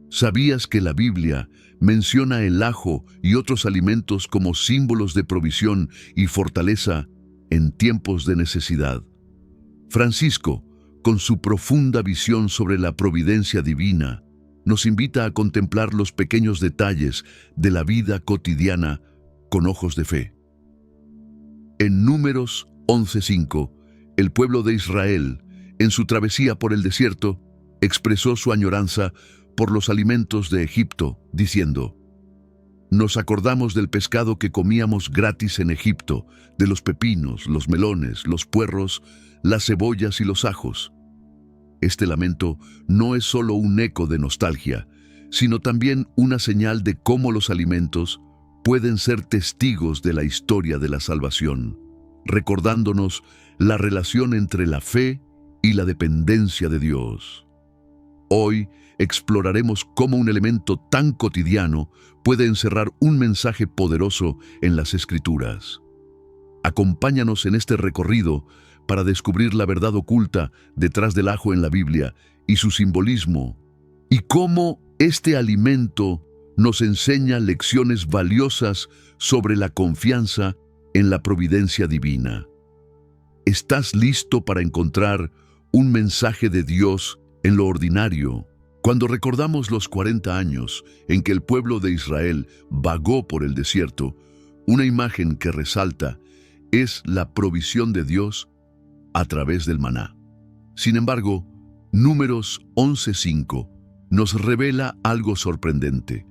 ¿Sabías que la Biblia menciona el ajo y otros alimentos como símbolos de provisión y fortaleza en tiempos de necesidad? Francisco, con su profunda visión sobre la providencia divina, nos invita a contemplar los pequeños detalles de la vida cotidiana con ojos de fe. En Números 11:5, el pueblo de Israel, en su travesía por el desierto, expresó su añoranza por los alimentos de Egipto, diciendo: «Nos acordamos del pescado que comíamos gratis en Egipto, de los pepinos, los melones, los puerros, las cebollas y los ajos». Este lamento no es solo un eco de nostalgia, sino también una señal de cómo los alimentos pueden ser testigos de la historia de la salvación, recordándonos la relación entre la fe y la dependencia de Dios. Hoy exploraremos cómo un elemento tan cotidiano puede encerrar un mensaje poderoso en las Escrituras. Acompáñanos en este recorrido para descubrir la verdad oculta detrás del ajo en la Biblia y su simbolismo, y cómo este alimento nos enseña lecciones valiosas sobre la confianza en la providencia divina. ¿Estás listo para encontrar un mensaje de Dios en lo ordinario? Cuando recordamos los 40 años en que el pueblo de Israel vagó por el desierto, una imagen que resalta es la provisión de Dios a través del maná. Sin embargo, Números 11:5 nos revela algo sorprendente.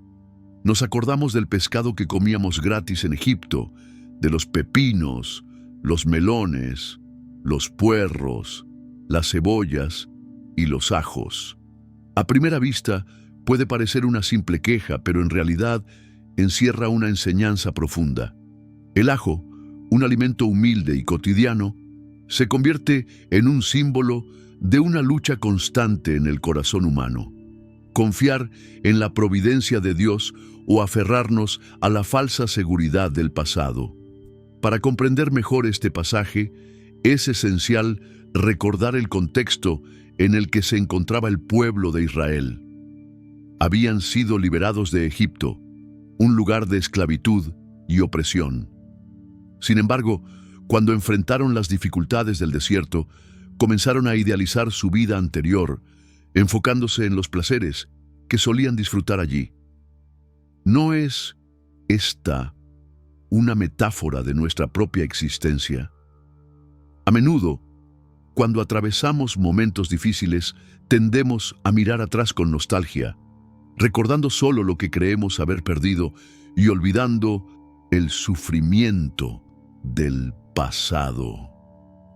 Nos acordamos del pescado que comíamos gratis en Egipto, de los pepinos, los melones, los puerros, las cebollas y los ajos. A primera vista puede parecer una simple queja, pero en realidad encierra una enseñanza profunda. El ajo, un alimento humilde y cotidiano, se convierte en un símbolo de una lucha constante en el corazón humano. Confiar en la providencia de Dios o aferrarnos a la falsa seguridad del pasado. Para comprender mejor este pasaje, es esencial recordar el contexto en el que se encontraba el pueblo de Israel. Habían sido liberados de Egipto, un lugar de esclavitud y opresión. Sin embargo, cuando enfrentaron las dificultades del desierto, comenzaron a idealizar su vida anterior, enfocándose en los placeres que solían disfrutar allí. ¿No es esta una metáfora de nuestra propia existencia? A menudo, cuando atravesamos momentos difíciles, tendemos a mirar atrás con nostalgia, recordando solo lo que creemos haber perdido y olvidando el sufrimiento del pasado.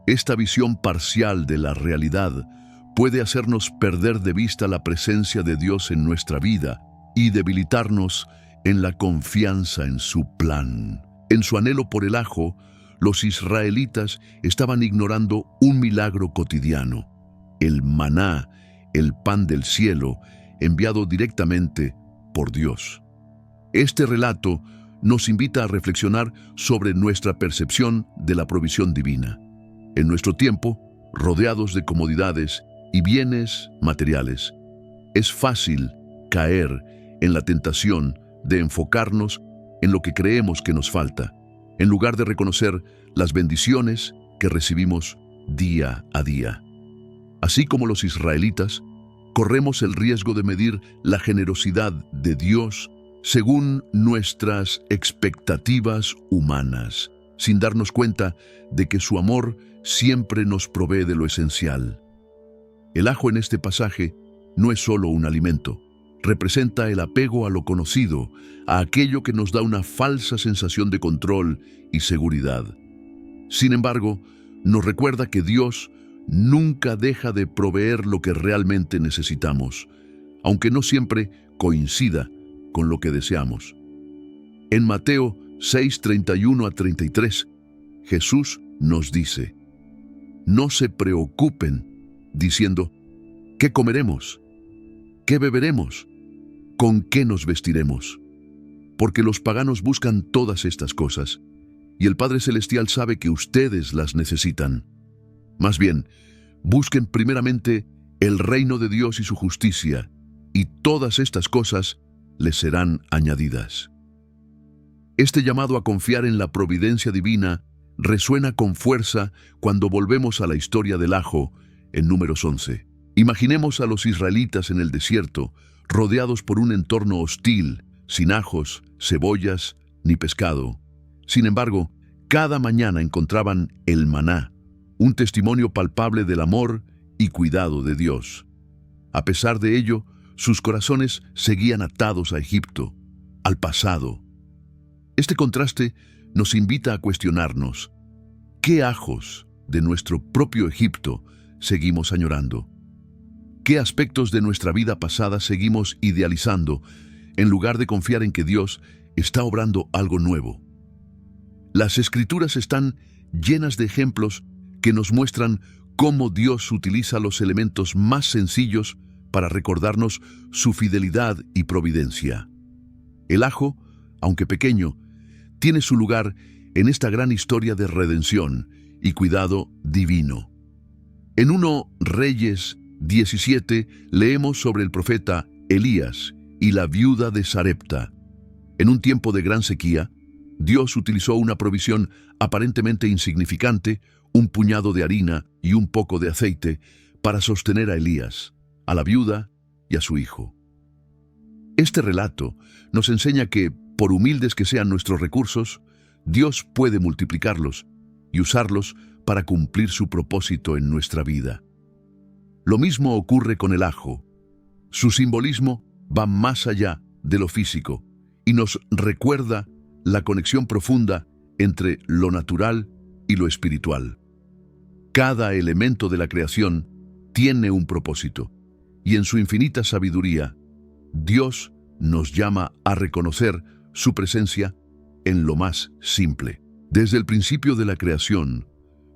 Esta visión parcial de la realidad puede hacernos perder de vista la presencia de Dios en nuestra vida y debilitarnos en la confianza en su plan. En su anhelo por el ajo, los israelitas estaban ignorando un milagro cotidiano: el maná, el pan del cielo, enviado directamente por Dios. Este relato nos invita a reflexionar sobre nuestra percepción de la provisión divina. En nuestro tiempo, rodeados de comodidades y bienes materiales, es fácil caer en la tentación de enfocarnos en lo que creemos que nos falta, en lugar de reconocer las bendiciones que recibimos día a día. Así como los israelitas, corremos el riesgo de medir la generosidad de Dios según nuestras expectativas humanas, sin darnos cuenta de que su amor siempre nos provee de lo esencial. El ajo en este pasaje no es solo un alimento, representa el apego a lo conocido, a aquello que nos da una falsa sensación de control y seguridad. Sin embargo, nos recuerda que Dios nunca deja de proveer lo que realmente necesitamos, aunque no siempre coincida con lo que deseamos. En Mateo 6:31-33, Jesús nos dice: «No se preocupen diciendo, ¿qué comeremos? ¿Qué beberemos? ¿Con qué nos vestiremos? Porque los paganos buscan todas estas cosas, y el Padre Celestial sabe que ustedes las necesitan. Más bien, busquen primeramente el reino de Dios y su justicia, y todas estas cosas les serán añadidas. Este llamado a confiar en la providencia divina resuena con fuerza cuando volvemos a la historia del ajo en Números 11. Imaginemos a los israelitas en el desierto, rodeados por un entorno hostil, sin ajos, cebollas ni pescado. Sin embargo, cada mañana encontraban el maná, un testimonio palpable del amor y cuidado de Dios. A pesar de ello, sus corazones seguían atados a Egipto, al pasado. Este contraste nos invita a cuestionarnos: ¿qué ajos de nuestro propio Egipto seguimos añorando? ¿Qué aspectos de nuestra vida pasada seguimos idealizando en lugar de confiar en que Dios está obrando algo nuevo? Las Escrituras están llenas de ejemplos que nos muestran cómo Dios utiliza los elementos más sencillos para recordarnos su fidelidad y providencia. El ajo, aunque pequeño, tiene su lugar en esta gran historia de redención y cuidado divino. En 1 Reyes 17 leemos sobre el profeta Elías y la viuda de Sarepta. En un tiempo de gran sequía, Dios utilizó una provisión aparentemente insignificante, un puñado de harina y un poco de aceite, para sostener a Elías, a la viuda y a su hijo. Este relato nos enseña que, por humildes que sean nuestros recursos, Dios puede multiplicarlos y usarlos para cumplir su propósito en nuestra vida. Lo mismo ocurre con el ajo. Su simbolismo va más allá de lo físico y nos recuerda la conexión profunda entre lo natural y lo espiritual. Cada elemento de la creación tiene un propósito, y en su infinita sabiduría, Dios nos llama a reconocer su presencia en lo más simple. Desde el principio de la creación,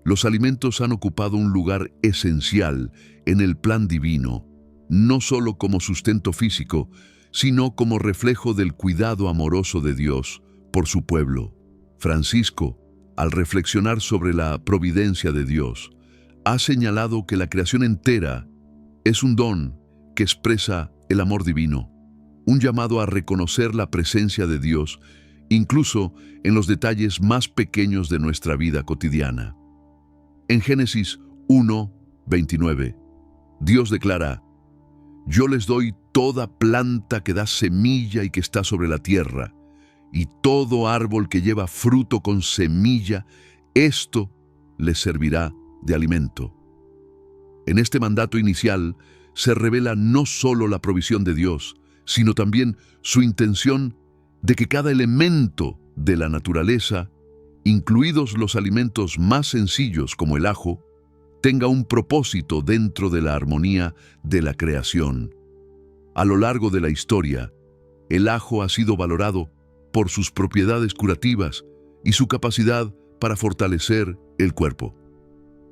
los alimentos han ocupado un lugar esencial en el plan divino, no solo como sustento físico, sino como reflejo del cuidado amoroso de Dios por su pueblo. Francisco, al reflexionar sobre la providencia de Dios, ha señalado que la creación entera es un don que expresa el amor divino, un llamado a reconocer la presencia de Dios, incluso en los detalles más pequeños de nuestra vida cotidiana. En Génesis 1:29, Dios declara: «Yo les doy toda planta que da semilla y que está sobre la tierra, y todo árbol que lleva fruto con semilla, esto les servirá de alimento». En este mandato inicial se revela no solo la provisión de Dios, sino también su intención de que cada elemento de la naturaleza, incluidos los alimentos más sencillos como el ajo, tenga un propósito dentro de la armonía de la creación. A lo largo de la historia, el ajo ha sido valorado por sus propiedades curativas y su capacidad para fortalecer el cuerpo.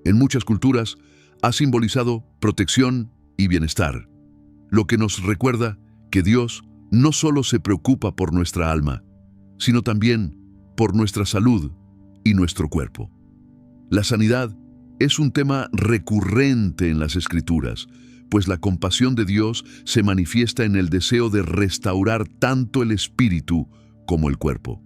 En muchas culturas ha simbolizado protección y bienestar, lo que nos recuerda que Dios no solo se preocupa por nuestra alma, sino también por nuestra salud y nuestro cuerpo. La sanidad es un tema recurrente en las Escrituras, pues la compasión de Dios se manifiesta en el deseo de restaurar tanto el espíritu como el cuerpo.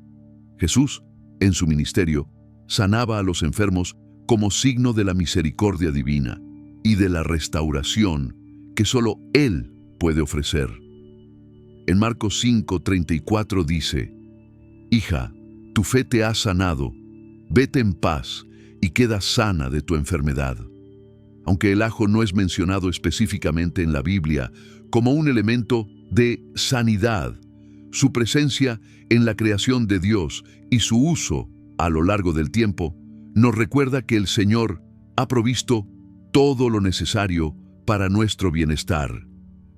Jesús, en su ministerio, sanaba a los enfermos como signo de la misericordia divina y de la restauración que solo Él puede ofrecer. En Marcos 5:34 dice: «Hija, tu fe te ha sanado, vete en paz y queda sana de tu enfermedad». Aunque el ajo no es mencionado específicamente en la Biblia como un elemento de sanidad, su presencia en la creación de Dios y su uso a lo largo del tiempo nos recuerda que el Señor ha provisto todo lo necesario para nuestro bienestar.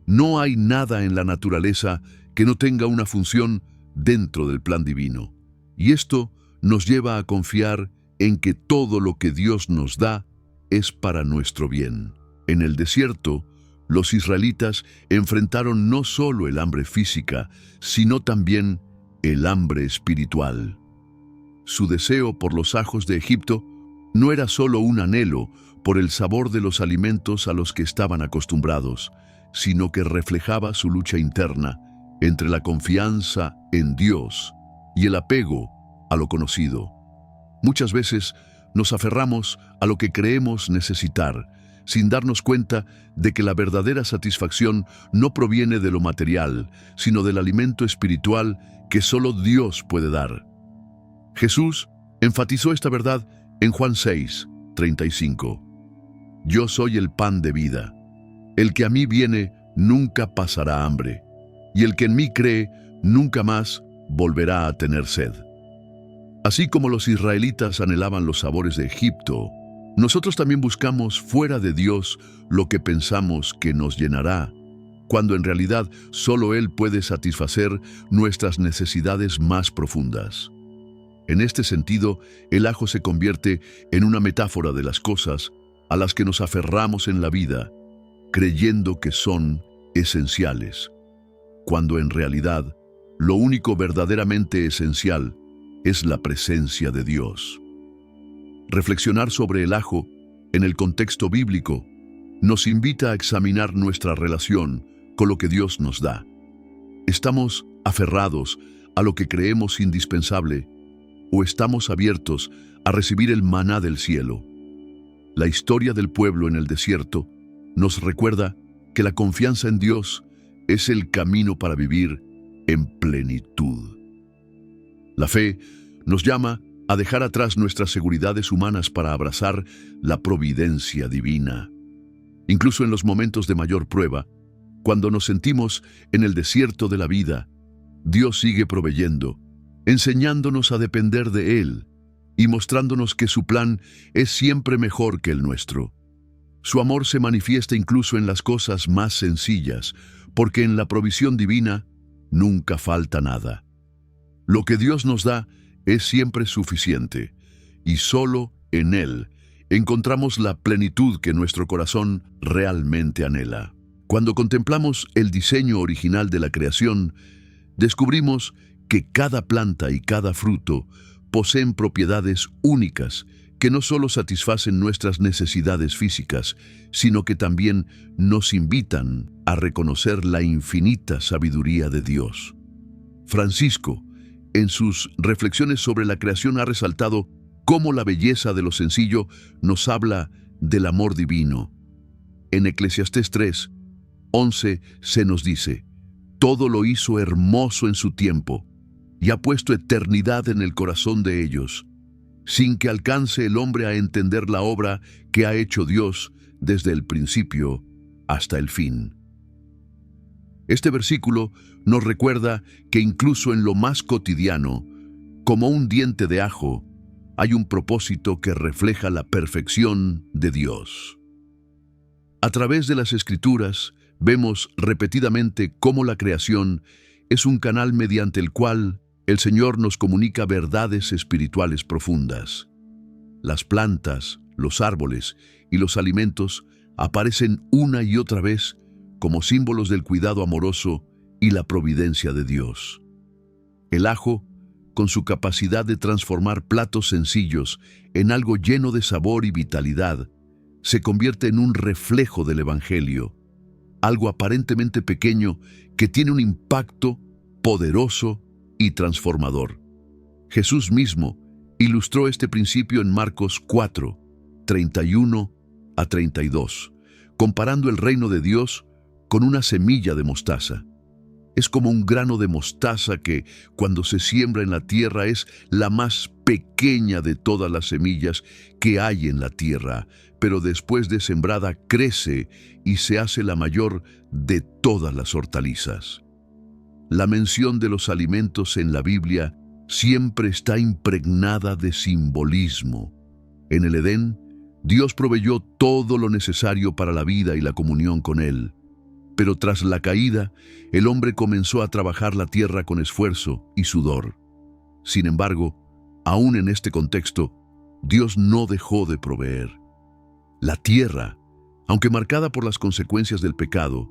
No hay nada en la naturaleza que no tenga una función dentro del plan divino. Y esto nos lleva a confiar en que todo lo que Dios nos da es para nuestro bien. En el desierto, los israelitas enfrentaron no solo el hambre física, sino también el hambre espiritual. Su deseo por los ajos de Egipto no era solo un anhelo por el sabor de los alimentos a los que estaban acostumbrados, sino que reflejaba su lucha interna entre la confianza en Dios y el apego a lo conocido. Muchas veces nos aferramos a lo que creemos necesitar, sin darnos cuenta de que la verdadera satisfacción no proviene de lo material, sino del alimento espiritual que solo Dios puede dar. Jesús enfatizó esta verdad en Juan 6:35. Yo soy el pan de vida. El que a mí viene nunca pasará hambre, y el que en mí cree nunca más volverá a tener sed. Así como los israelitas anhelaban los sabores de Egipto, nosotros también buscamos fuera de Dios lo que pensamos que nos llenará, cuando en realidad solo Él puede satisfacer nuestras necesidades más profundas. En este sentido, el ajo se convierte en una metáfora de las cosas a las que nos aferramos en la vida, creyendo que son esenciales, cuando en realidad lo único verdaderamente esencial es la presencia de Dios. Reflexionar sobre el ajo en el contexto bíblico nos invita a examinar nuestra relación con lo que Dios nos da. ¿Estamos aferrados a lo que creemos indispensable o estamos abiertos a recibir el maná del cielo? La historia del pueblo en el desierto nos recuerda que la confianza en Dios es el camino para vivir en plenitud. La fe nos llama a dejar atrás nuestras seguridades humanas para abrazar la providencia divina. Incluso en los momentos de mayor prueba, cuando nos sentimos en el desierto de la vida, Dios sigue proveyendo, enseñándonos a depender de Él y mostrándonos que su plan es siempre mejor que el nuestro. Su amor se manifiesta incluso en las cosas más sencillas, porque en la provisión divina nunca falta nada. Lo que Dios nos da es siempre suficiente, y solo en Él encontramos la plenitud que nuestro corazón realmente anhela. Cuando contemplamos el diseño original de la creación, descubrimos que cada planta y cada fruto poseen propiedades únicas que no solo satisfacen nuestras necesidades físicas, sino que también nos invitan a reconocer la infinita sabiduría de Dios. Francisco, en sus reflexiones sobre la creación, ha resaltado cómo la belleza de lo sencillo nos habla del amor divino. En Eclesiastés 3:11 se nos dice: todo lo hizo hermoso en su tiempo, y ha puesto eternidad en el corazón de ellos, sin que alcance el hombre a entender la obra que ha hecho Dios desde el principio hasta el fin. Este versículo nos recuerda que incluso en lo más cotidiano, como un diente de ajo, hay un propósito que refleja la perfección de Dios. A través de las Escrituras, vemos repetidamente cómo la creación es un canal mediante el cual el Señor nos comunica verdades espirituales profundas. Las plantas, los árboles y los alimentos aparecen una y otra vez como símbolos del cuidado amoroso y la providencia de Dios. El ajo, con su capacidad de transformar platos sencillos en algo lleno de sabor y vitalidad, se convierte en un reflejo del Evangelio, algo aparentemente pequeño que tiene un impacto poderoso y transformador. Jesús mismo ilustró este principio en Marcos 4:31-32, comparando el reino de Dios con una semilla de mostaza. Es como un grano de mostaza que, cuando se siembra en la tierra, es la más pequeña de todas las semillas que hay en la tierra, pero después de sembrada crece y se hace la mayor de todas las hortalizas. La mención de los alimentos en la Biblia siempre está impregnada de simbolismo. En el Edén, Dios proveyó todo lo necesario para la vida y la comunión con Él. Pero tras la caída, el hombre comenzó a trabajar la tierra con esfuerzo y sudor. Sin embargo, aún en este contexto, Dios no dejó de proveer. La tierra, aunque marcada por las consecuencias del pecado,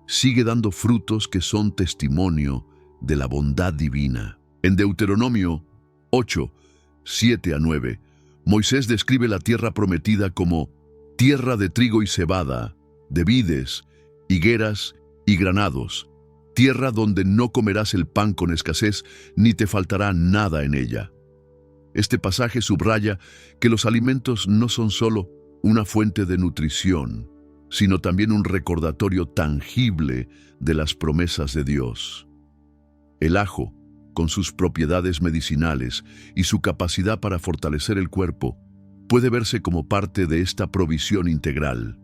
sigue dando frutos que son testimonio de la bondad divina. En Deuteronomio 8:7-9, Moisés describe la tierra prometida como tierra de trigo y cebada, de vides higueras y granados, tierra donde no comerás el pan con escasez, ni te faltará nada en ella. Este pasaje subraya que los alimentos no son solo una fuente de nutrición, sino también un recordatorio tangible de las promesas de Dios. El ajo, con sus propiedades medicinales y su capacidad para fortalecer el cuerpo, puede verse como parte de esta provisión integral.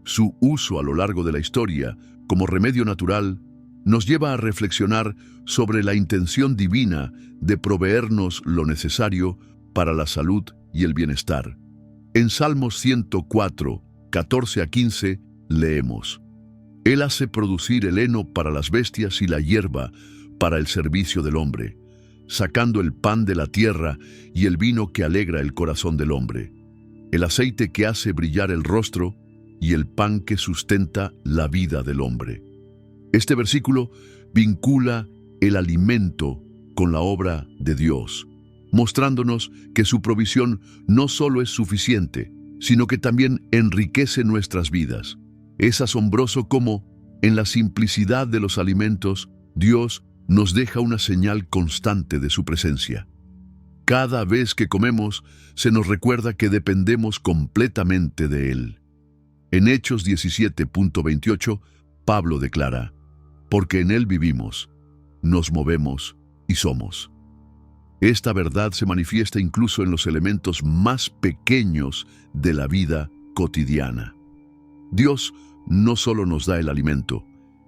Su uso a lo largo de la historia, como remedio natural, nos lleva a reflexionar sobre la intención divina de proveernos lo necesario para la salud y el bienestar. En Salmos 104, 14 a 15, leemos: Él hace producir el heno para las bestias y la hierba para el servicio del hombre, sacando el pan de la tierra y el vino que alegra el corazón del hombre, el aceite que hace brillar el rostro y el pan que sustenta la vida del hombre. Este versículo vincula el alimento con la obra de Dios, mostrándonos que su provisión no solo es suficiente, sino que también enriquece nuestras vidas. Es asombroso cómo, en la simplicidad de los alimentos, Dios nos deja una señal constante de su presencia. Cada vez que comemos, se nos recuerda que dependemos completamente de Él. En Hechos 17.28, Pablo declara: porque en Él vivimos, nos movemos y somos. Esta verdad se manifiesta incluso en los elementos más pequeños de la vida cotidiana. Dios no solo nos da el alimento,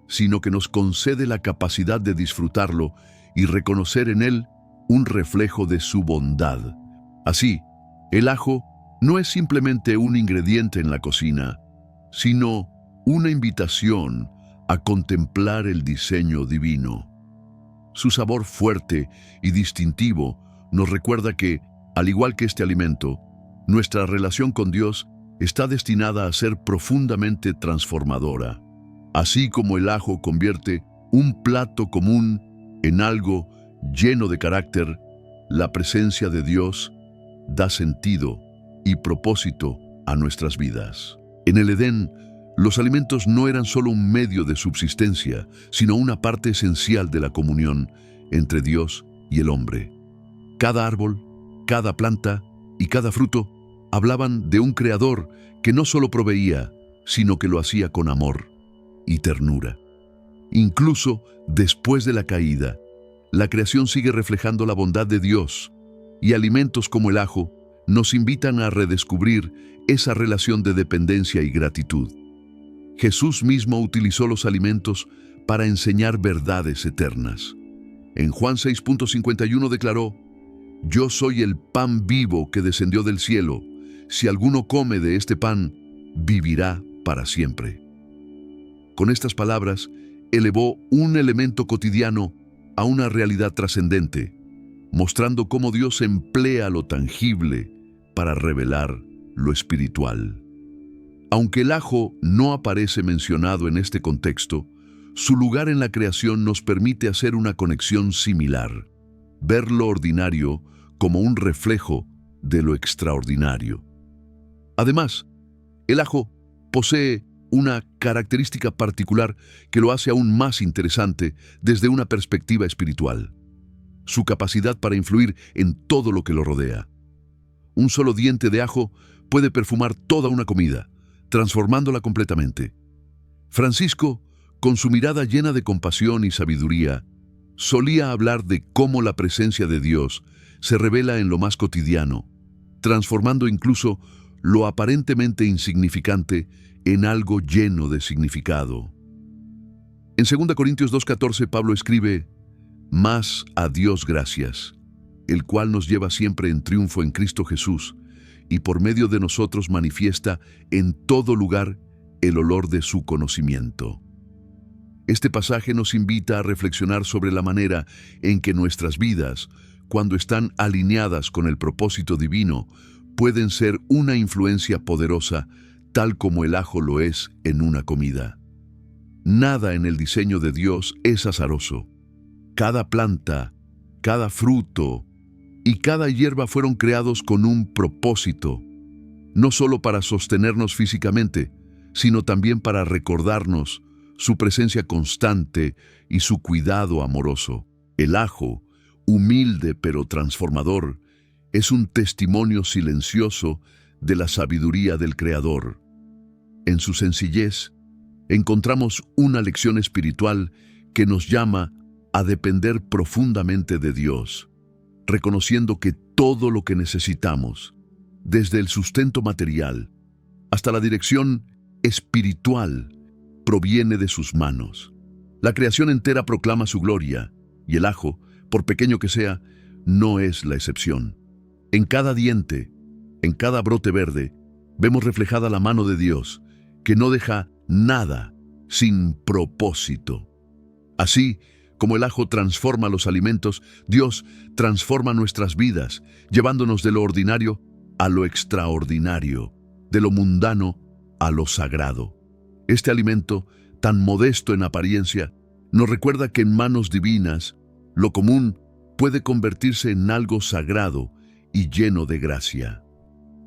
sino que nos concede la capacidad de disfrutarlo y reconocer en él un reflejo de su bondad. Así, el ajo no es simplemente un ingrediente en la cocina, sino una invitación a contemplar el diseño divino. Su sabor fuerte y distintivo nos recuerda que, al igual que este alimento, nuestra relación con Dios está destinada a ser profundamente transformadora. Así como el ajo convierte un plato común en algo lleno de carácter, la presencia de Dios da sentido y propósito a nuestras vidas. En el Edén, los alimentos no eran solo un medio de subsistencia, sino una parte esencial de la comunión entre Dios y el hombre. Cada árbol, cada planta y cada fruto hablaban de un creador que no solo proveía, sino que lo hacía con amor y ternura. Incluso después de la caída, la creación sigue reflejando la bondad de Dios, y alimentos como el ajo nos invitan a redescubrir esa relación de dependencia y gratitud. Jesús mismo utilizó los alimentos para enseñar verdades eternas. En Juan 6.51 declaró: Yo soy el pan vivo que descendió del cielo. Si alguno come de este pan, vivirá para siempre. Con estas palabras, elevó un elemento cotidiano a una realidad trascendente, mostrando cómo Dios emplea lo tangible para revelar lo espiritual. Aunque el ajo no aparece mencionado en este contexto, su lugar en la creación nos permite hacer una conexión similar, ver lo ordinario como un reflejo de lo extraordinario. Además, el ajo posee una característica particular que lo hace aún más interesante desde una perspectiva espiritual: su capacidad para influir en todo lo que lo rodea. Un solo diente de ajo puede perfumar toda una comida, transformándola completamente. Francisco, con su mirada llena de compasión y sabiduría, solía hablar de cómo la presencia de Dios se revela en lo más cotidiano, transformando incluso lo aparentemente insignificante en algo lleno de significado. En 2 Corintios 2.14, Pablo escribe: Mas a Dios gracias, el cual nos lleva siempre en triunfo en Cristo Jesús, y por medio de nosotros manifiesta en todo lugar el olor de su conocimiento. Este pasaje nos invita a reflexionar sobre la manera en que nuestras vidas, cuando están alineadas con el propósito divino, pueden ser una influencia poderosa, tal como el ajo lo es en una comida. Nada en el diseño de Dios es azaroso. Cada planta, cada fruto y cada hierba fueron creados con un propósito, no solo para sostenernos físicamente, sino también para recordarnos su presencia constante y su cuidado amoroso. El ajo, humilde pero transformador, es un testimonio silencioso de la sabiduría del Creador. En su sencillez, encontramos una lección espiritual que nos llama a depender profundamente de Dios, reconociendo que todo lo que necesitamos, desde el sustento material hasta la dirección espiritual, proviene de sus manos. La creación entera proclama su gloria, y el ajo, por pequeño que sea, no es la excepción. En cada diente, en cada brote verde, vemos reflejada la mano de Dios, que no deja nada sin propósito. Así como el ajo transforma los alimentos, Dios transforma nuestras vidas, llevándonos de lo ordinario a lo extraordinario, de lo mundano a lo sagrado. Este alimento, tan modesto en apariencia, nos recuerda que en manos divinas, lo común puede convertirse en algo sagrado y lleno de gracia.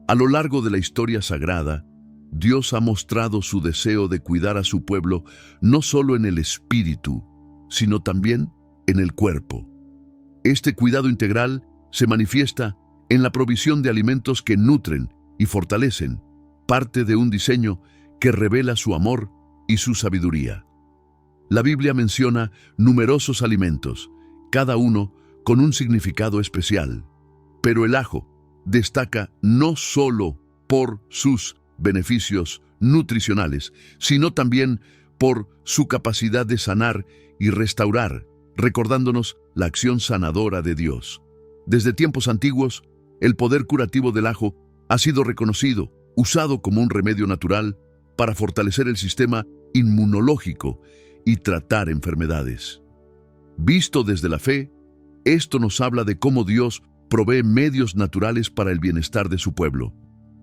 A lo largo de la historia sagrada, Dios ha mostrado su deseo de cuidar a su pueblo no solo en el espíritu, sino también en el cuerpo. Este cuidado integral se manifiesta en la provisión de alimentos que nutren y fortalecen, parte de un diseño que revela su amor y su sabiduría. La Biblia menciona numerosos alimentos, cada uno con un significado especial, pero el ajo destaca no solo por sus beneficios nutricionales, sino también por su capacidad de sanar y restaurar, recordándonos la acción sanadora de Dios. Desde tiempos antiguos, el poder curativo del ajo ha sido reconocido, usado como un remedio natural para fortalecer el sistema inmunológico y tratar enfermedades. Visto desde la fe, esto nos habla de cómo Dios provee medios naturales para el bienestar de su pueblo.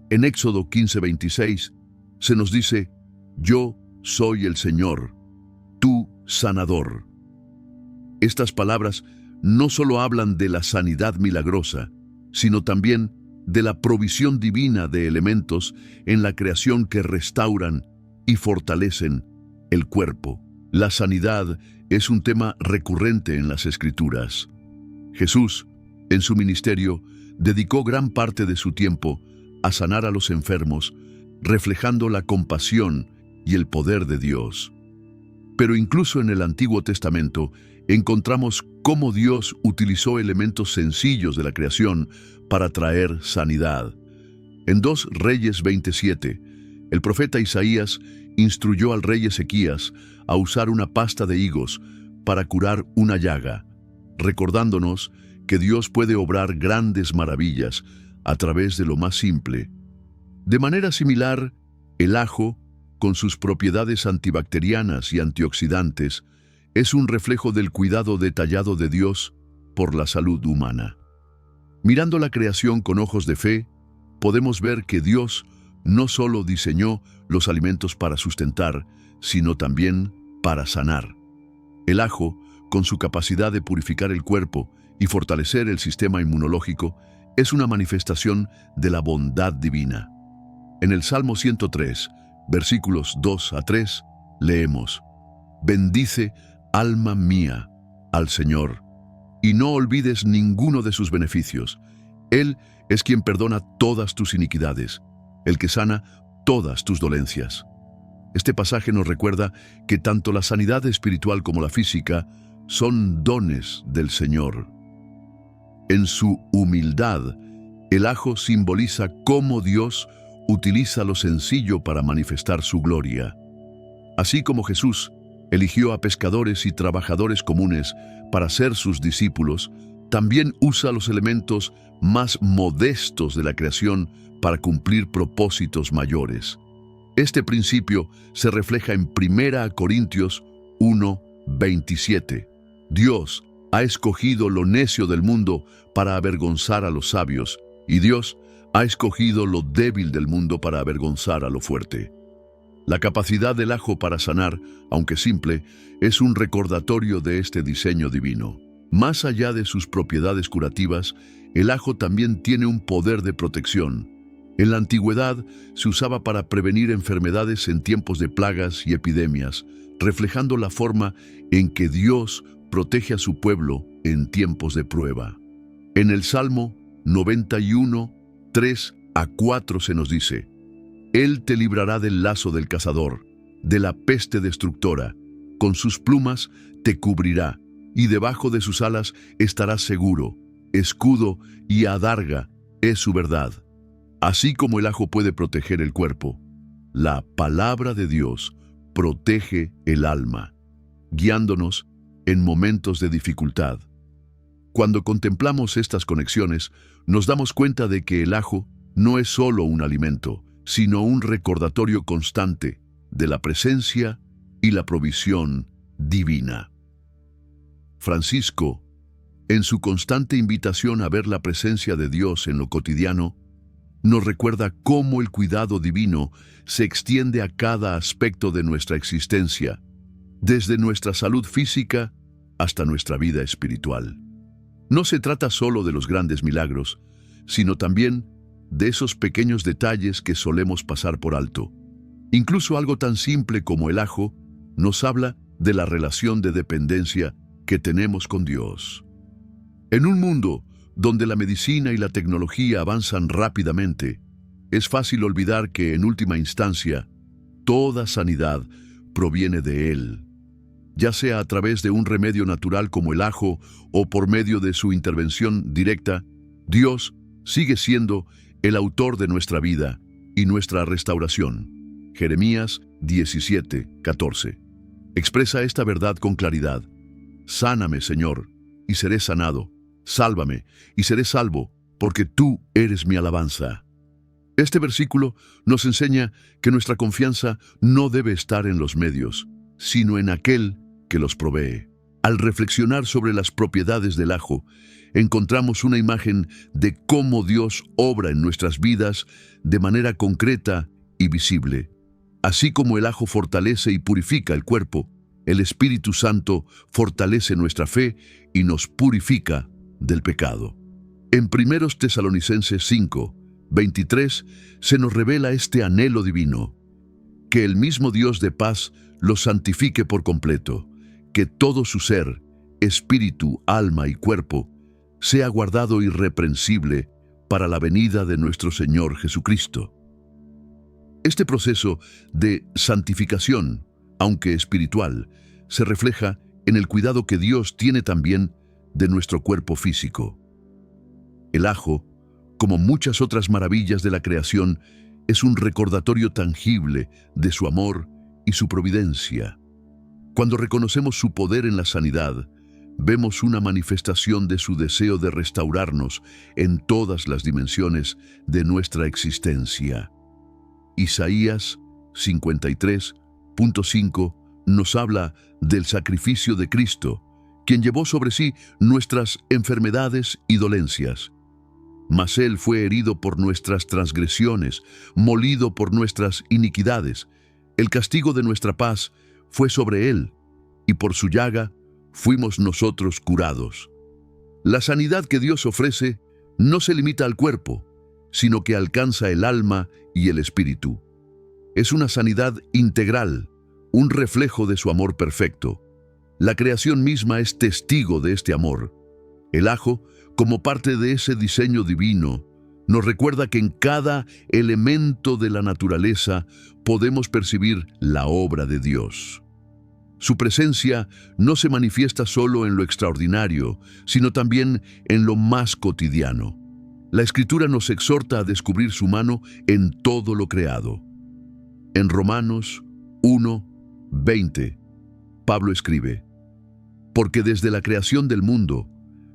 En Éxodo 15:26 se nos dice: «Yo soy el Señor, tu sanador». Estas palabras no solo hablan de la sanidad milagrosa, sino también de la provisión divina de elementos en la creación que restauran y fortalecen el cuerpo. La sanidad es un tema recurrente en las Escrituras. Jesús, en su ministerio, dedicó gran parte de su tiempo a sanar a los enfermos, reflejando la compasión y el poder de Dios. Pero incluso en el Antiguo Testamento encontramos cómo Dios utilizó elementos sencillos de la creación para traer sanidad. En 2 Reyes 27, el profeta Isaías instruyó al rey Ezequías a usar una pasta de higos para curar una llaga, recordándonos que Dios puede obrar grandes maravillas a través de lo más simple. De manera similar, el ajo, con sus propiedades antibacterianas y antioxidantes, es un reflejo del cuidado detallado de Dios por la salud humana. Mirando la creación con ojos de fe, podemos ver que Dios no solo diseñó los alimentos para sustentar, sino también para sanar. El ajo, con su capacidad de purificar el cuerpo y fortalecer el sistema inmunológico, es una manifestación de la bondad divina. En el Salmo 103, versículos 2 a 3, leemos: «Bendice, alma mía, al Señor, y no olvides ninguno de sus beneficios. Él es quien perdona todas tus iniquidades, el que sana todas tus dolencias». Este pasaje nos recuerda que tanto la sanidad espiritual como la física son dones del Señor. En su humildad, el ajo simboliza cómo Dios utiliza lo sencillo para manifestar su gloria. Así como Jesús eligió a pescadores y trabajadores comunes para ser sus discípulos, también usa los elementos más modestos de la creación para cumplir propósitos mayores. Este principio se refleja en 1 Corintios 1:27. Dios ha escogido lo necio del mundo para avergonzar a los sabios, y Dios ha escogido lo débil del mundo para avergonzar a lo fuerte. La capacidad del ajo para sanar, aunque simple, es un recordatorio de este diseño divino. Más allá de sus propiedades curativas, el ajo también tiene un poder de protección. En la antigüedad se usaba para prevenir enfermedades en tiempos de plagas y epidemias, reflejando la forma en que Dios protege a su pueblo en tiempos de prueba. En el Salmo 91, 3 a 4 se nos dice: Él te librará del lazo del cazador, de la peste destructora. Con sus plumas te cubrirá, y debajo de sus alas estarás seguro. Escudo y adarga es su verdad. Así como el ajo puede proteger el cuerpo, la palabra de Dios protege el alma, guiándonos en momentos de dificultad. Cuando contemplamos estas conexiones, nos damos cuenta de que el ajo no es solo un alimento, sino un recordatorio constante de la presencia y la provisión divina. Francisco, en su constante invitación a ver la presencia de Dios en lo cotidiano, nos recuerda cómo el cuidado divino se extiende a cada aspecto de nuestra existencia, desde nuestra salud física hasta nuestra vida espiritual. No se trata solo de los grandes milagros, sino también de esos pequeños detalles que solemos pasar por alto. Incluso algo tan simple como el ajo nos habla de la relación de dependencia que tenemos con Dios. En un mundo donde la medicina y la tecnología avanzan rápidamente, es fácil olvidar que, en última instancia, toda sanidad proviene de Él. Ya sea a través de un remedio natural como el ajo o por medio de su intervención directa, Dios sigue siendo el autor de nuestra vida y nuestra restauración. Jeremías 17:14. Expresa esta verdad con claridad: Sáname, Señor, y seré sanado. Sálvame, y seré salvo, porque tú eres mi alabanza. Este versículo nos enseña que nuestra confianza no debe estar en los medios, sino en aquel que los provee. Al reflexionar sobre las propiedades del ajo, encontramos una imagen de cómo Dios obra en nuestras vidas de manera concreta y visible. Así como el ajo fortalece y purifica el cuerpo, el Espíritu Santo fortalece nuestra fe y nos purifica del pecado. En 1 Tesalonicenses 5, 23 se nos revela este anhelo divino: que el mismo Dios de paz los santifique por completo, que todo su ser, espíritu, alma y cuerpo, sea guardado irreprensible para la venida de nuestro Señor Jesucristo. Este proceso de santificación, aunque espiritual, se refleja en el cuidado que Dios tiene también de nuestro cuerpo físico. El ajo, como muchas otras maravillas de la creación, es un recordatorio tangible de su amor y su providencia. Cuando reconocemos su poder en la sanidad, vemos una manifestación de su deseo de restaurarnos en todas las dimensiones de nuestra existencia. Isaías 53:5 nos habla del sacrificio de Cristo, quien llevó sobre sí nuestras enfermedades y dolencias. Mas Él fue herido por nuestras transgresiones, molido por nuestras iniquidades. El castigo de nuestra paz fue sobre Él, y por su llaga fuimos nosotros curados. La sanidad que Dios ofrece no se limita al cuerpo, sino que alcanza el alma y el espíritu. Es una sanidad integral, un reflejo de su amor perfecto. La creación misma es testigo de este amor. El ajo, como parte de ese diseño divino, nos recuerda que en cada elemento de la naturaleza podemos percibir la obra de Dios. Su presencia no se manifiesta solo en lo extraordinario, sino también en lo más cotidiano. La Escritura nos exhorta a descubrir su mano en todo lo creado. En Romanos 1:20, Pablo escribe: Porque desde la creación del mundo,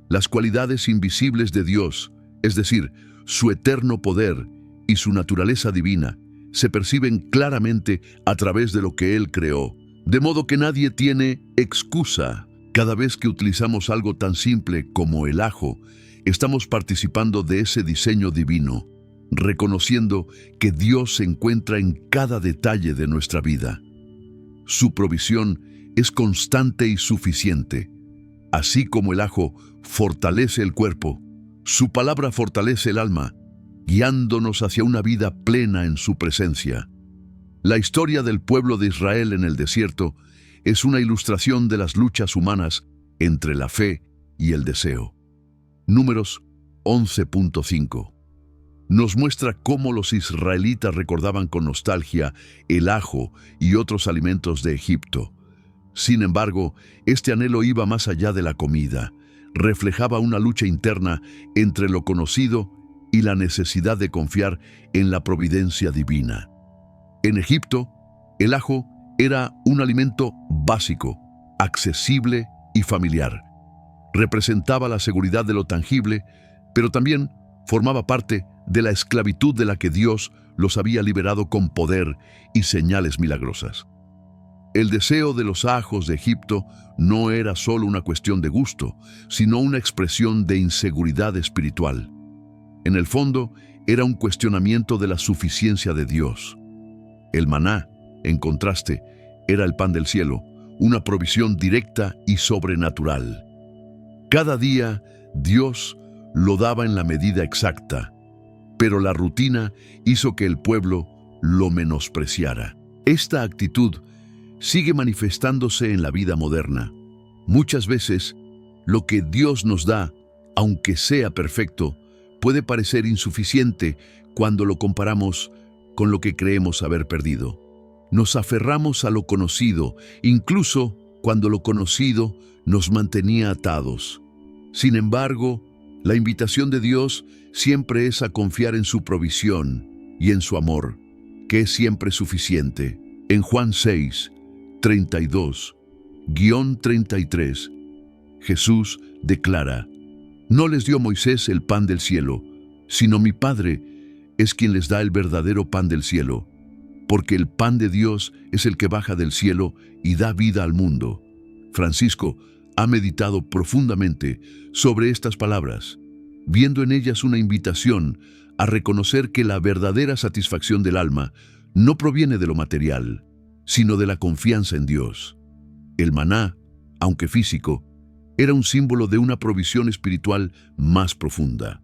las cualidades invisibles de Dios, es decir, su eterno poder y su naturaleza divina, se perciben claramente a través de lo que Él creó. De modo que nadie tiene excusa. Cada vez que utilizamos algo tan simple como el ajo, estamos participando de ese diseño divino, reconociendo que Dios se encuentra en cada detalle de nuestra vida. Su provisión es constante y suficiente. Así como el ajo fortalece el cuerpo, su palabra fortalece el alma, guiándonos hacia una vida plena en su presencia. La historia del pueblo de Israel en el desierto es una ilustración de las luchas humanas entre la fe y el deseo. Números 11.5 nos muestra cómo los israelitas recordaban con nostalgia el ajo y otros alimentos de Egipto. Sin embargo, este anhelo iba más allá de la comida. Reflejaba una lucha interna entre lo conocido y la necesidad de confiar en la providencia divina. En Egipto, el ajo era un alimento básico, accesible y familiar. Representaba la seguridad de lo tangible, pero también formaba parte de la esclavitud de la que Dios los había liberado con poder y señales milagrosas. El deseo de los ajos de Egipto no era solo una cuestión de gusto, sino una expresión de inseguridad espiritual. En el fondo, era un cuestionamiento de la suficiencia de Dios. El maná, en contraste, era el pan del cielo, una provisión directa y sobrenatural. Cada día, Dios lo daba en la medida exacta, pero la rutina hizo que el pueblo lo menospreciara. Esta actitud sigue manifestándose en la vida moderna. Muchas veces, lo que Dios nos da, aunque sea perfecto, puede parecer insuficiente cuando lo comparamos con lo que creemos haber perdido. Nos aferramos a lo conocido, incluso cuando lo conocido nos mantenía atados. Sin embargo, la invitación de Dios siempre es a confiar en su provisión y en su amor, que es siempre suficiente. En Juan 6, 32-33, Jesús declara: «No les dio Moisés el pan del cielo, sino mi Padre es quien les da el verdadero pan del cielo, porque el pan de Dios es el que baja del cielo y da vida al mundo». Francisco ha meditado profundamente sobre estas palabras, viendo en ellas una invitación a reconocer que la verdadera satisfacción del alma no proviene de lo material, sino de la confianza en Dios. El maná, aunque físico, era un símbolo de una provisión espiritual más profunda.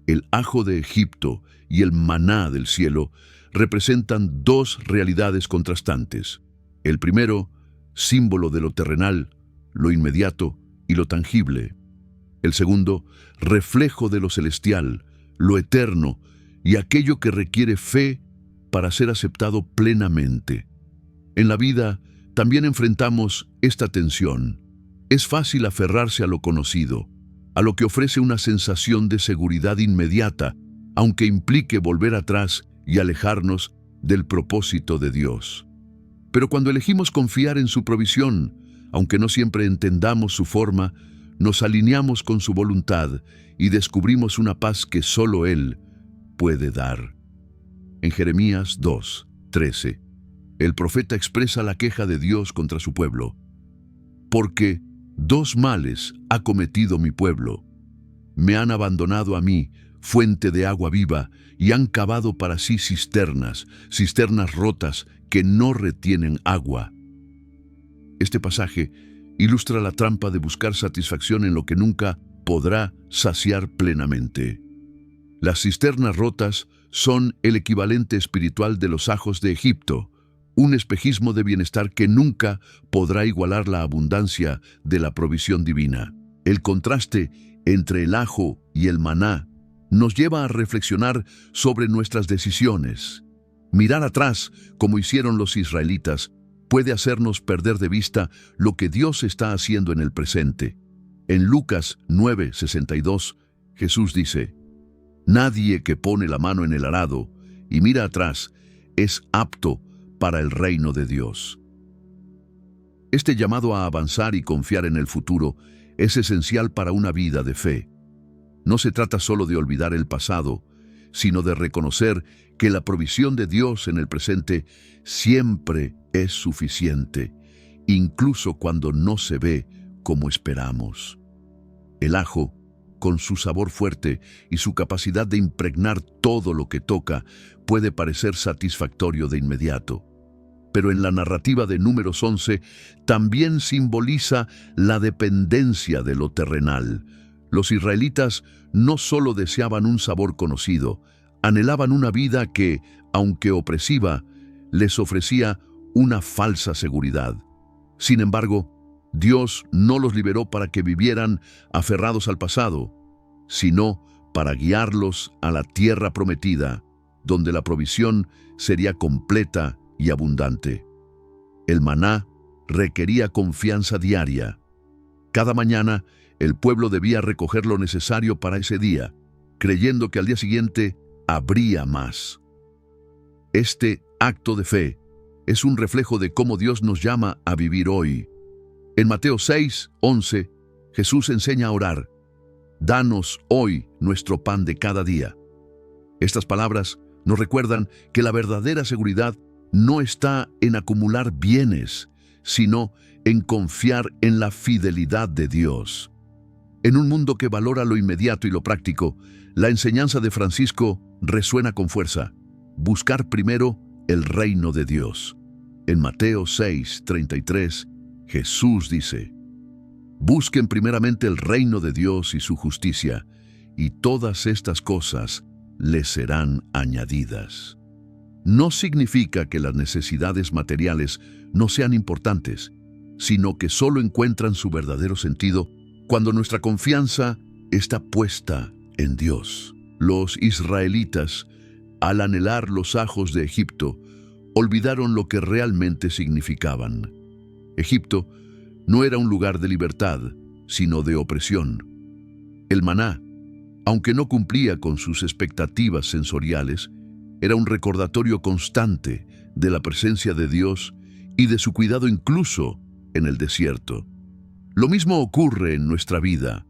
El ajo de Egipto y el maná del cielo representan dos realidades contrastantes. El primero, símbolo de lo terrenal, lo inmediato y lo tangible. El segundo, reflejo de lo celestial, lo eterno y aquello que requiere fe para ser aceptado plenamente. En la vida también enfrentamos esta tensión. Es fácil aferrarse a lo conocido, a lo que ofrece una sensación de seguridad inmediata, aunque implique volver atrás y alejarnos del propósito de Dios. Pero cuando elegimos confiar en su provisión, aunque no siempre entendamos su forma, nos alineamos con su voluntad y descubrimos una paz que solo Él puede dar. En Jeremías 2:13, el profeta expresa la queja de Dios contra su pueblo. «Porque dos males ha cometido mi pueblo. Me han abandonado a mí, fuente de agua viva, y han cavado para sí cisternas rotas que no retienen agua». Este pasaje ilustra la trampa de buscar satisfacción en lo que nunca podrá saciar plenamente. Las cisternas rotas son el equivalente espiritual de los ajos de Egipto, un espejismo de bienestar que nunca podrá igualar la abundancia de la provisión divina. El contraste entre el ajo y el maná nos lleva a reflexionar sobre nuestras decisiones. Mirar atrás, como hicieron los israelitas, puede hacernos perder de vista lo que Dios está haciendo en el presente. En Lucas 9:62, Jesús dice: «Nadie que pone la mano en el arado y mira atrás es apto para el reino de Dios». Este llamado a avanzar y confiar en el futuro es esencial para una vida de fe. No se trata solo de olvidar el pasado, sino de reconocer que la provisión de Dios en el presente siempre es suficiente, incluso cuando no se ve como esperamos. El ajo, con su sabor fuerte y su capacidad de impregnar todo lo que toca, puede parecer satisfactorio de inmediato. Pero en la narrativa de Números 11 también simboliza la dependencia de lo terrenal. Los israelitas no solo deseaban un sabor conocido, anhelaban una vida que, aunque opresiva, les ofrecía una falsa seguridad. Sin embargo, Dios no los liberó para que vivieran aferrados al pasado, sino para guiarlos a la tierra prometida, donde la provisión sería completa y abundante. El maná requería confianza diaria. Cada mañana, el pueblo debía recoger lo necesario para ese día, creyendo que al día siguiente habría más. Este acto de fe es un reflejo de cómo Dios nos llama a vivir hoy. En Mateo 6:11, Jesús enseña a orar: «Danos hoy nuestro pan de cada día». Estas palabras nos recuerdan que la verdadera seguridad no está en acumular bienes, sino en confiar en la fidelidad de Dios. En un mundo que valora lo inmediato y lo práctico, la enseñanza de Francisco resuena con fuerza: buscar primero el reino de Dios. En Mateo 6:33, Jesús dice: «Busquen primeramente el reino de Dios y su justicia, y todas estas cosas les serán añadidas». No significa que las necesidades materiales no sean importantes, sino que solo encuentran su verdadero sentido cuando nuestra confianza está puesta en Dios. Los israelitas, al anhelar los ajos de Egipto, olvidaron lo que realmente significaban. Egipto no era un lugar de libertad, sino de opresión. El maná, aunque no cumplía con sus expectativas sensoriales, era un recordatorio constante de la presencia de Dios y de su cuidado incluso en el desierto. Lo mismo ocurre en nuestra vida.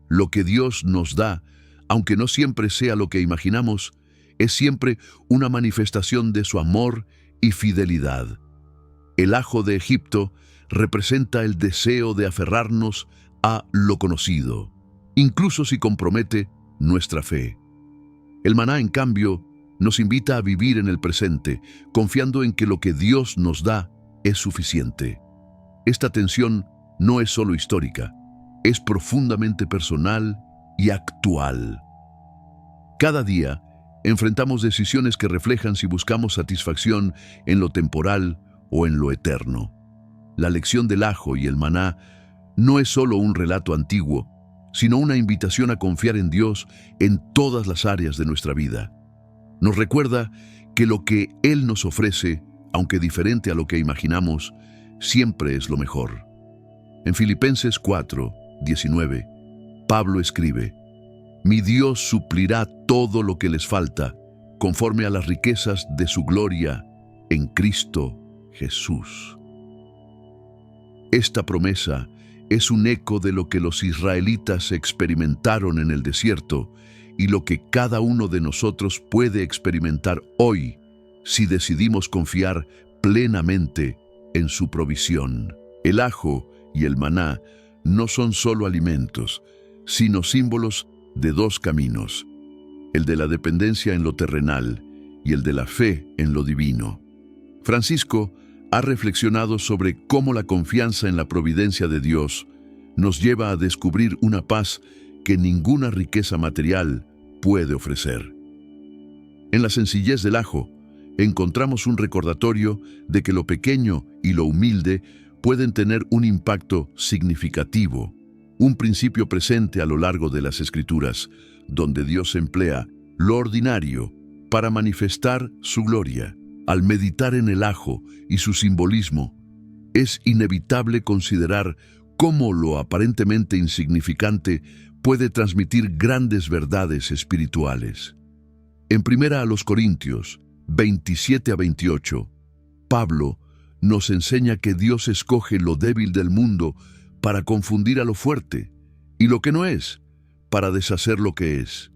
Lo que Dios nos da, aunque no siempre sea lo que imaginamos, es siempre una manifestación de su amor y fidelidad. El ajo de Egipto representa el deseo de aferrarnos a lo conocido, incluso si compromete nuestra fe. El maná, en cambio, nos invita a vivir en el presente, confiando en que lo que Dios nos da es suficiente. Esta tensión no es solo histórica, es profundamente personal y actual. Cada día enfrentamos decisiones que reflejan si buscamos satisfacción en lo temporal o en lo eterno. La lección del ajo y el maná no es solo un relato antiguo, sino una invitación a confiar en Dios en todas las áreas de nuestra vida. Nos recuerda que lo que Él nos ofrece, aunque diferente a lo que imaginamos, siempre es lo mejor. En Filipenses 4:19, Pablo escribe: «Mi Dios suplirá todo lo que les falta, conforme a las riquezas de su gloria en Cristo Jesús». Esta promesa es un eco de lo que los israelitas experimentaron en el desierto y lo que cada uno de nosotros puede experimentar hoy si decidimos confiar plenamente en su provisión. El ajo y el maná no son solo alimentos, sino símbolos de dos caminos: el de la dependencia en lo terrenal y el de la fe en lo divino. Francisco ha reflexionado sobre cómo la confianza en la providencia de Dios nos lleva a descubrir una paz que ninguna riqueza material puede ofrecer. En la sencillez del ajo, encontramos un recordatorio de que lo pequeño y lo humilde pueden tener un impacto significativo, un principio presente a lo largo de las Escrituras, donde Dios emplea lo ordinario para manifestar su gloria. Al meditar en el ajo y su simbolismo, es inevitable considerar cómo lo aparentemente insignificante puede transmitir grandes verdades espirituales. En 1 Corintios 27-28, Pablo nos enseña que Dios escoge lo débil del mundo para confundir a lo fuerte, y lo que no es, para deshacer lo que es.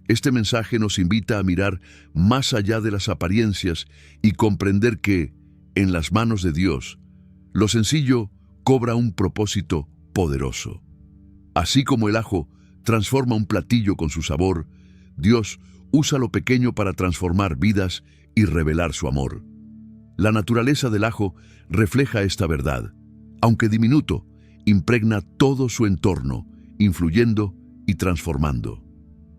Este mensaje nos invita a mirar más allá de las apariencias y comprender que, en las manos de Dios, lo sencillo cobra un propósito poderoso. Así como el ajo transforma un platillo con su sabor, Dios usa lo pequeño para transformar vidas y revelar su amor. La naturaleza del ajo refleja esta verdad. Aunque diminuto, impregna todo su entorno, influyendo y transformando.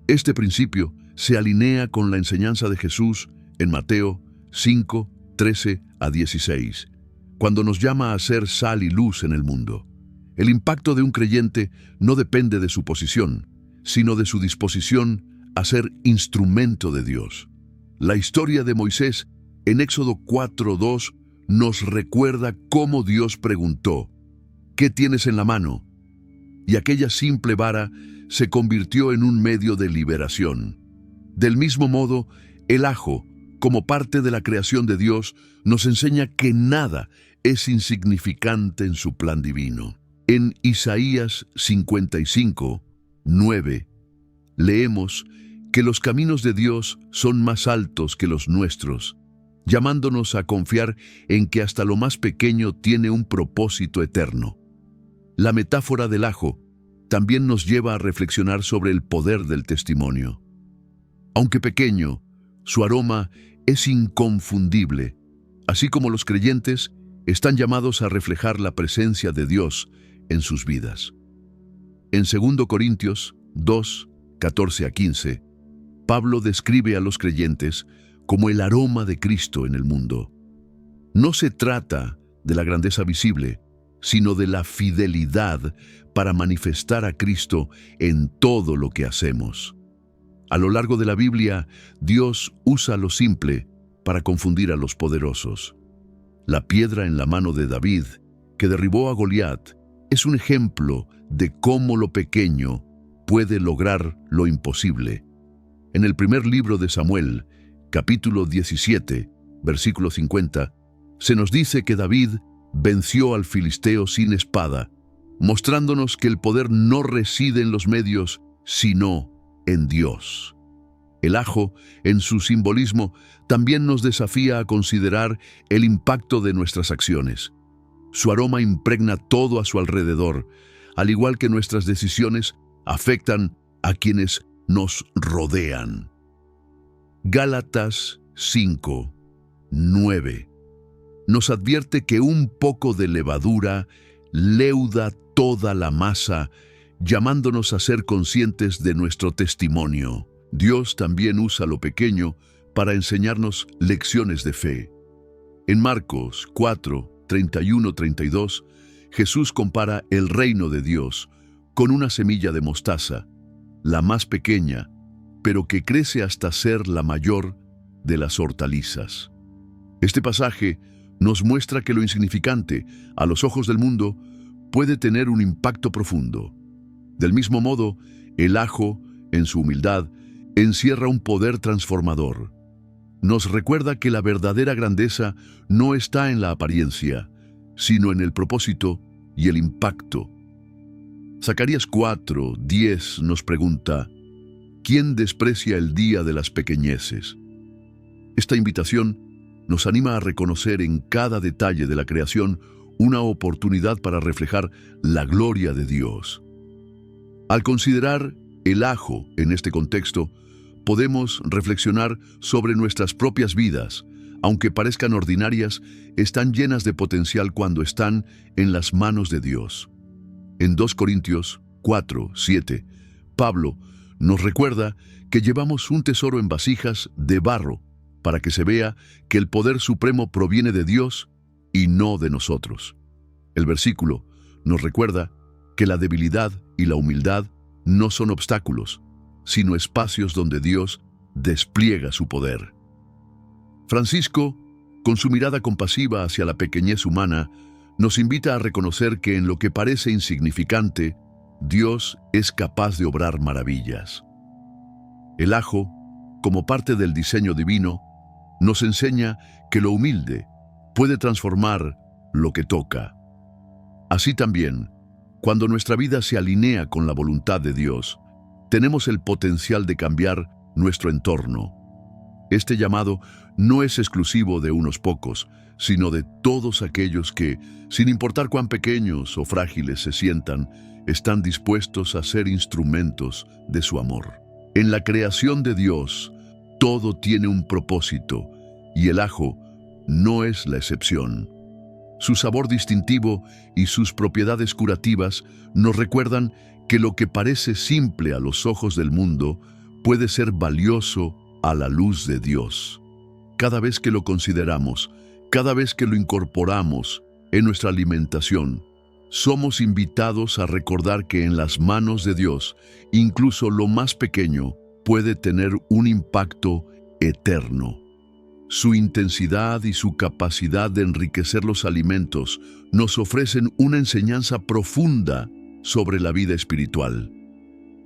Este principio se alinea con la enseñanza de Jesús en Mateo 5:13-16. cuando nos llama a ser sal y luz en el mundo. El impacto de un creyente no depende de su posición, sino de su disposición a ser instrumento de Dios. La historia de Moisés en Éxodo 4:2 nos recuerda cómo Dios preguntó: ¿qué tienes en la mano? Y aquella simple vara se convirtió en un medio de liberación. Del mismo modo, el ajo, como parte de la creación de Dios, nos enseña que nada es insignificante en su plan divino. En Isaías 55:9 leemos que los caminos de Dios son más altos que los nuestros, llamándonos a confiar en que hasta lo más pequeño tiene un propósito eterno. La metáfora del ajo también nos lleva a reflexionar sobre el poder del testimonio. Aunque pequeño, su aroma es inconfundible, así como los creyentes están llamados a reflejar la presencia de Dios en sus vidas. En 2 Corintios 2:14-15, Pablo describe a los creyentes como el aroma de Cristo en el mundo. No se trata de la grandeza visible, sino de la fidelidad para manifestar a Cristo en todo lo que hacemos. A lo largo de la Biblia, Dios usa lo simple para confundir a los poderosos. La piedra en la mano de David, que derribó a Goliat, es un ejemplo de cómo lo pequeño puede lograr lo imposible. En el primer libro de Samuel, capítulo 17, versículo 50, se nos dice que David venció al filisteo sin espada, mostrándonos que el poder no reside en los medios, sino en Dios. El ajo, en su simbolismo, también nos desafía a considerar el impacto de nuestras acciones. Su aroma impregna todo a su alrededor, al igual que nuestras decisiones afectan a quienes nos rodean. Gálatas 5:9 nos advierte que un poco de levadura leuda toda la masa, llamándonos a ser conscientes de nuestro testimonio. Dios también usa lo pequeño para enseñarnos lecciones de fe. En Marcos 4:31-32, Jesús compara el reino de Dios con una semilla de mostaza, la más pequeña, pero que crece hasta ser la mayor de las hortalizas. Este pasaje nos muestra que lo insignificante, a los ojos del mundo, puede tener un impacto profundo. Del mismo modo, el ajo, en su humildad, encierra un poder transformador. Nos recuerda que la verdadera grandeza no está en la apariencia, sino en el propósito y el impacto. Zacarías 4:10 nos pregunta: ¿quién desprecia el día de las pequeñeces? Esta invitación nos anima a reconocer en cada detalle de la creación una oportunidad para reflejar la gloria de Dios. Al considerar el ajo en este contexto, podemos reflexionar sobre nuestras propias vidas. Aunque parezcan ordinarias, están llenas de potencial cuando están en las manos de Dios. En 2 Corintios 4:7, Pablo nos recuerda que llevamos un tesoro en vasijas de barro para que se vea que el poder supremo proviene de Dios y no de nosotros. El versículo nos recuerda que la debilidad y la humildad no son obstáculos, sino espacios donde Dios despliega su poder. Francisco, con su mirada compasiva hacia la pequeñez humana, nos invita a reconocer que en lo que parece insignificante, Dios es capaz de obrar maravillas. El ajo, como parte del diseño divino, nos enseña que lo humilde puede transformar lo que toca. Así también, cuando nuestra vida se alinea con la voluntad de Dios, tenemos el potencial de cambiar nuestro entorno. Este llamado no es exclusivo de unos pocos, sino de todos aquellos que, sin importar cuán pequeños o frágiles se sientan, están dispuestos a ser instrumentos de su amor. En la creación de Dios, todo tiene un propósito, y el ajo no es la excepción. Su sabor distintivo y sus propiedades curativas nos recuerdan que lo que parece simple a los ojos del mundo puede ser valioso a la luz de Dios. Cada vez que lo consideramos, cada vez que lo incorporamos En nuestra alimentación, somos invitados a recordar que en las manos de Dios, incluso lo más pequeño puede tener un impacto eterno. Su intensidad y su capacidad de enriquecer los alimentos nos ofrecen una enseñanza profunda sobre la vida espiritual.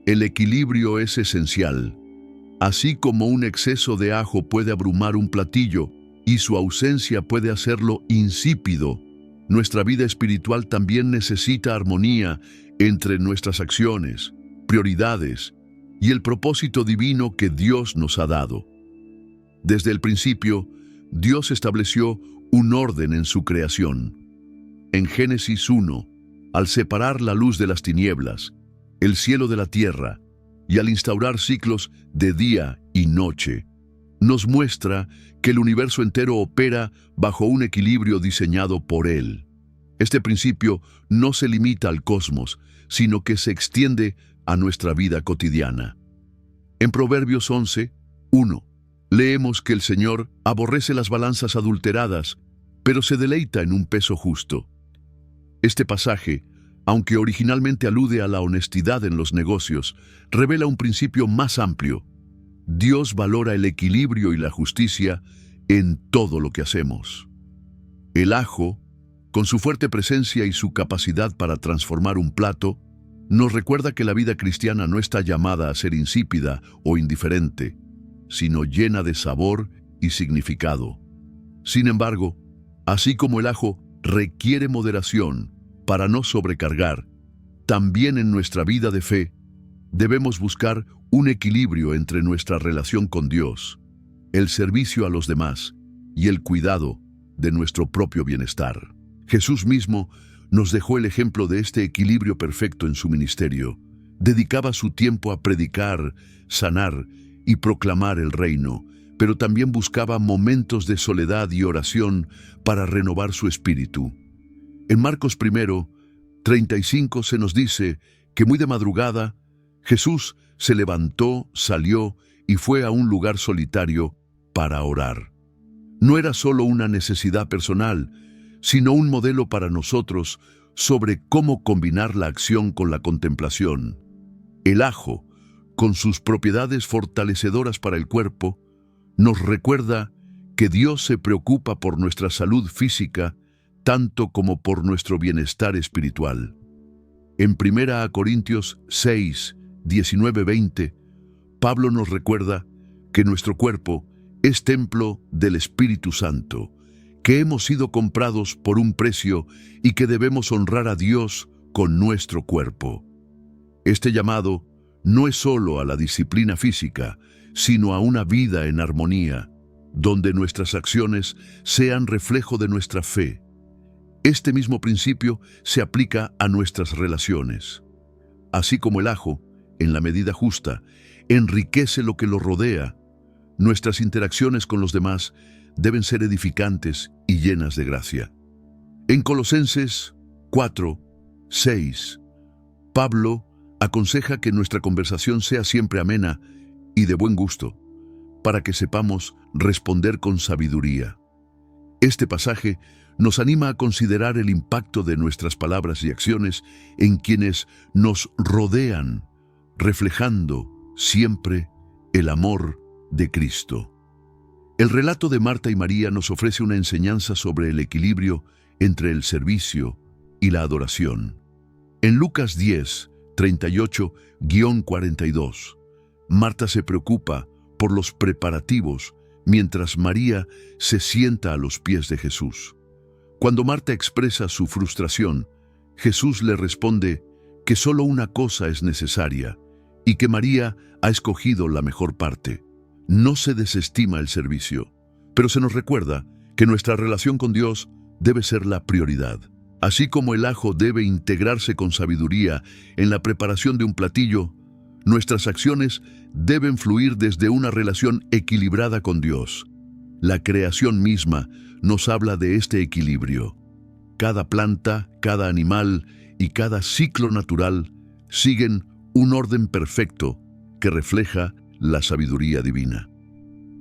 El equilibrio es esencial. Así como un exceso de ajo puede abrumar un platillo y su ausencia puede hacerlo insípido, nuestra vida espiritual también necesita armonía entre nuestras acciones, prioridades y el propósito divino que Dios nos ha dado. Desde el principio, Dios estableció un orden en su creación. En Génesis 1, al separar la luz de las tinieblas, el cielo de la tierra, y al instaurar ciclos de día y noche, nos muestra que el universo entero opera bajo un equilibrio diseñado por Él. Este principio no se limita al cosmos, sino que se extiende a nuestra vida cotidiana. En Proverbios 11:1, leemos que el Señor aborrece las balanzas adulteradas, pero se deleita en un peso justo. Este pasaje, aunque originalmente alude a la honestidad en los negocios, revela un principio más amplio. Dios valora el equilibrio y la justicia en todo lo que hacemos. El ajo, con su fuerte presencia y su capacidad para transformar un plato, nos recuerda que la vida cristiana no está llamada a ser insípida o indiferente, sino llena de sabor y significado. Sin embargo, así como el ajo requiere moderación para no sobrecargar, también en nuestra vida de fe debemos buscar un equilibrio entre nuestra relación con Dios, el servicio a los demás y el cuidado de nuestro propio bienestar. Jesús mismo nos dejó el ejemplo de este equilibrio perfecto en su ministerio. Dedicaba su tiempo a predicar, sanar y proclamar el reino, pero también buscaba momentos de soledad y oración para renovar su espíritu. En Marcos 1:35 se nos dice que muy de madrugada Jesús se levantó, salió y fue a un lugar solitario para orar. No era solo una necesidad personal, sino un modelo para nosotros sobre cómo combinar la acción con la contemplación. El ajo, con sus propiedades fortalecedoras para el cuerpo, nos recuerda que Dios se preocupa por nuestra salud física tanto como por nuestro bienestar espiritual. En 1 Corintios 6:19-20, Pablo nos recuerda que nuestro cuerpo es templo del Espíritu Santo, que hemos sido comprados por un precio y que debemos honrar a Dios con nuestro cuerpo. Este llamado no es solo a la disciplina física, sino a una vida en armonía, donde nuestras acciones sean reflejo de nuestra fe. Este mismo principio se aplica a nuestras relaciones. Así como el ajo, en la medida justa, enriquece lo que lo rodea, nuestras interacciones con los demás deben ser edificantes y llenas de gracia. En Colosenses 4:6, Pablo aconseja que nuestra conversación sea siempre amena y de buen gusto, para que sepamos responder con sabiduría. Este pasaje nos anima a considerar el impacto de nuestras palabras y acciones en quienes nos rodean, reflejando siempre el amor de Cristo. El relato de Marta y María nos ofrece una enseñanza sobre el equilibrio entre el servicio y la adoración. En Lucas 10:38-42, Marta se preocupa por los preparativos mientras María se sienta a los pies de Jesús. Cuando Marta expresa su frustración, Jesús le responde que solo una cosa es necesaria y que María ha escogido la mejor parte. No se desestima el servicio, pero se nos recuerda que nuestra relación con Dios debe ser la prioridad. Así como el ajo debe integrarse con sabiduría en la preparación de un platillo, nuestras acciones deben fluir desde una relación equilibrada con Dios. La creación misma nos habla de este equilibrio. Cada planta, cada animal y cada ciclo natural siguen un orden perfecto que refleja la sabiduría divina.